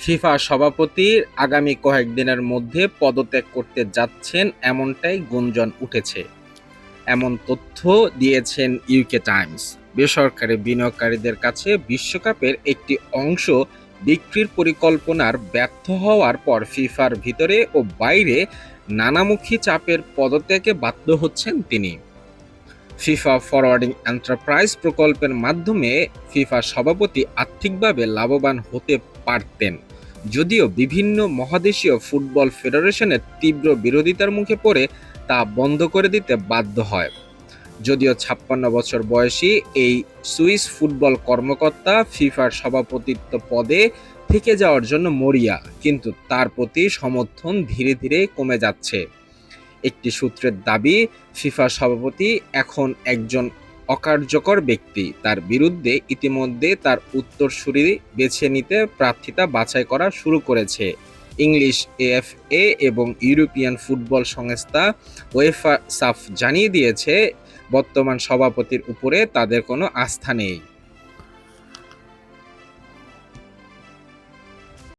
FIFA সভাপতির আগামী কয়েকদিনের মধ্যে পদত্যাগ করতে যাচ্ছেন এমনটাই গুঞ্জন উঠেছে। এমন তথ্য দিয়েছেন ইউকে টাইমস। বেসরকারি বিনিয়োগকারীদের কাছে বিশ্বকাপের একটি অংশ বিক্রির পরিকল্পনার ব্যর্থ হওয়ার পর ফিফার ভিতরে ও বাইরে নানামুখী চাপের পদত্যাগে বাধ্য হচ্ছেন তিনি। ফিফা ফরওয়ার্ডিং এন্টারপ্রাইজ প্রকল্পের মাধ্যমে ফিফা সভাপতি আর্থিকভাবে লাভবান হতে পারতেন, যদিও বিভিন্ন মহাদেশীয় ফুটবল ফেডারেশনের তীব্র বিরোধিতার মুখে পড়ে তা বন্ধ করে দিতে বাধ্য হয়। যদিও ৫৬ বছর বয়সী এই সুইস ফুটবল কর্মকর্তা ফিফার সভাপতিত্ব পদে থেকে যাওয়ার জন্য মরিয়া, কিন্তু তার প্রতি সমর্থন ধীরে ধীরে কমে যাচ্ছে। একটি সূত্রের দাবি, ফিফা সভাপতি এখন একজন অকার্যকর ব্যক্তি। তার বিরুদ্ধে ইতিমধ্যে তার উত্তরসূরি বেছে নিতে প্রার্থিতা বাছাই করা শুরু করেছে ইংলিশ এএফএ এবং ইউরোপিয়ান ফুটবল সংস্থা ওয়েফা সাফ জানিয়ে দিয়েছে বর্তমান সভাপতির উপরে তাদের কোনো আস্থা নেই।